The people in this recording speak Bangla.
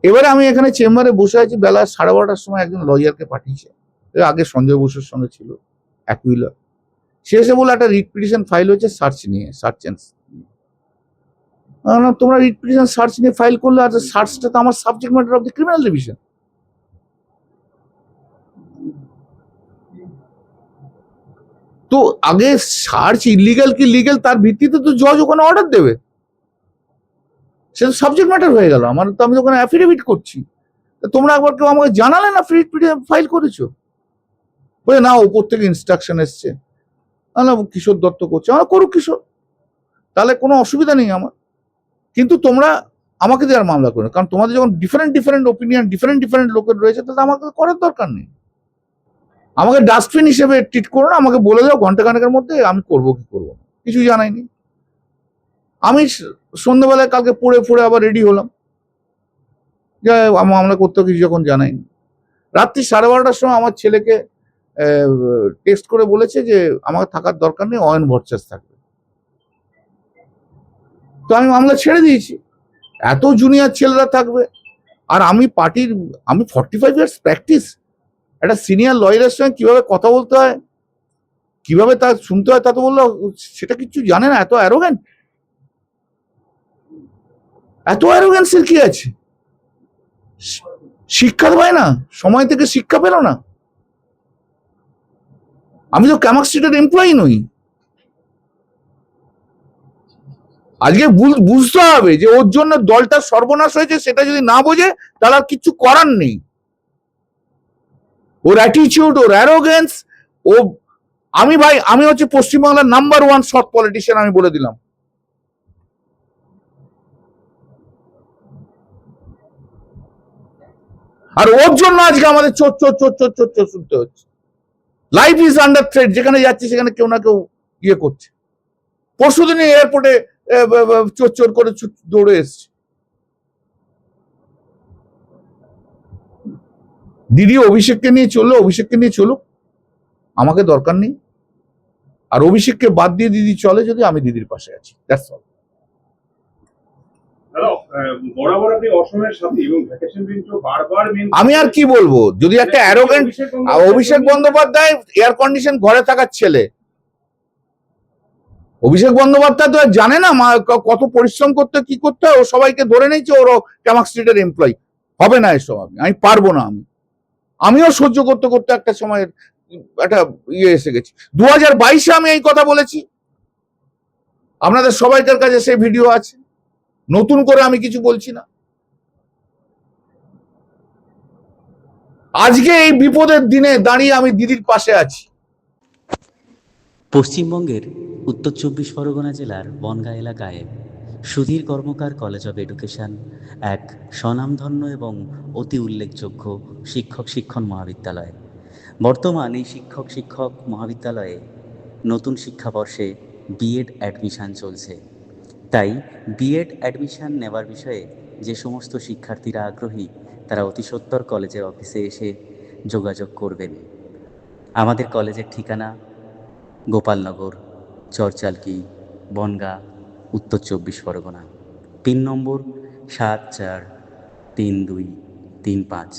এবারে আমি এখানে চেম্বারে বসে আছি, বেলা 12:30টার সময় একজন লয়ারকে পাঠিয়েছে, আগে সঞ্জয় বসুর সঙ্গে ছিল, অ্যাকুইলা। সে এসে বলে একটা রিট পিটিশন ফাইল হয়েছে সার্চ নিয়ে, সার্চ এন্ড তোমরা রিট পিটিশন সার্চ নিয়ে ফাইল করলে, আর সার্চটা তো আমার subject matter of the criminal division. তো আগে সার্চ ইলিগাল কি লিগাল তার ভিত্তিতে তো জজ ওখানে অর্ডার দেবে, সেটা সাবজেক্ট ম্যাটার হয়ে গেল আমার। তো আমি ওখানে অ্যাফিডেভিট করছি, তোমরা একবার কেউ আমাকে জানালে না রিট পিটিশন ফাইল করেছো? বলে না, উপর থেকে ইনস্ট্রাকশন এসছে। না, কিশোর দত্ত করছে, আমরা করুক কিশোর, তাহলে কোনো অসুবিধা নেই আমার। কিন্তু তোমরা আমাকে দেওয়ার মামলা করো, কারণ তোমাদের যখন ডিফারেন্ট ডিফারেন্ট ওপিনিয়ন ডিফারেন্ট লোকের রয়েছে, তাহলে আমাকে করার দরকার নেই। আমাকে ডাস্টবিন হিসেবে ট্রিট করো না, আমাকে বলে দাও ঘন্টাখানেকের মধ্যে আমি করবো কি করবো না, কিছু জানাইনি। আমি সন্ধ্যাবেলায় কালকে পড়ে আবার রেডি হলাম, মামলা করতে কিছু যখন জানাইনি। রাত্রি 12:30টার সময় আমার ছেলেকে টেক্সট করে বলেছে যে আমাকে থাকার দরকার নেই, অয়ন ভট্টাচার্য থাকবে। তো আমি মামলা ছেড়ে দিয়েছি, এত জুনিয়র ছেলেরা থাকবে। আর আমি পার্টির, আমি 45 ইয়ার্স প্র্যাকটিস, একটা সিনিয়র লয়ারের সঙ্গে কিভাবে কথা বলতে হয়, কিভাবে তা শুনতে হয়, তা তো বললো সেটা কিছু জানে না। এত অ্যারোগ্যান্সের কি আছে? শিক্ষা পায় না, সময় থেকে শিক্ষা পেল না। আমি তো ক্যামাক স্ট্রিটের এমপ্লয়ি নই। আজকে বুঝতে হবে যে ওর জন্য দলটা সর্বনাশ হয়েছে, সেটা যদি না বোঝে তাহলে আর কিছু করার নেই। ওর অ্যাটিটিউড, ওর অ্যারোগেন্স, ও আমি হচ্ছে পশ্চিমবাংলার নাম্বার 1 সৎ পলিটিশিয়ান, আমি বলে দিলাম। আর ওর জন্য আজকে আমাদের চোর চোর চোর চোর চোর চোর শুনতে হচ্ছে। লাইফ ইজ আন্ডার থ্রেট, যেখানে যাচ্ছে সেখানে কেউ না কেউ ইয়ে করছে। পরশুদিন এয়ারপোর্টে চোর চোর করে দৌড়ে এসছে। দিদি অভিষেককে নিয়ে চলুক, আমাকে দরকার নেই। আর অভিষেককে বাদ দিয়ে দিদি চলে যদি, আমি দিদির পাশে আছি, দ্যাটস অল। আমি আর কি বলবো, যদি একটা arrogant Abhishek Bandyopadhyay air condition ঘরে থাকার ছেলে, অভিষেক বন্দ্যোপাধ্যায় তো জানে না কত পরিশ্রম করতে কি করতে হয়, ও সবাইকে ধরে নিয়েছে ওর ক্যামাক স্ট্রিটের এমপ্লয়ি। হবে না এসব, আমি পারবো না। আমিও সহ্য করতে করতে একটা সময় একটা ইয়ে এসে গেছি। 2022-এ আমি এই কথা বলেছি, আপনাদের সবাইকার কাছে সেই ভিডিও আছে, নতুন করে আমি কিছু বলছি না। আজকে এই বিপদের দিনে দাঁড়িয়ে আমি দিদির পাশে আছি। পশ্চিমবঙ্গের উত্তর 24 পরগনা জেলার বনগাঁ এলাকায় সুধীর কর্মকার কলেজ অব এডুকেশন এক স্বনামধন্য এবং অতি উল্লেখযোগ্য শিক্ষণ মহাবিদ্যালয়। বর্তমান এই শিক্ষক মহাবিদ্যালয়ে নতুন শিক্ষাবর্ষে বিএড অ্যাডমিশান চলছে। তাই বিএড অ্যাডমিশান নেওয়ার বিষয়ে যে সমস্ত শিক্ষার্থীরা আগ্রহী, তারা অতি সত্বর কলেজের অফিসে এসে যোগাযোগ করবেন। আমাদের কলেজের ঠিকানা গোপালনগর, চরচালকি, বনগাঁ, উত্তর 24 পরগনা। পিন নম্বর 743235।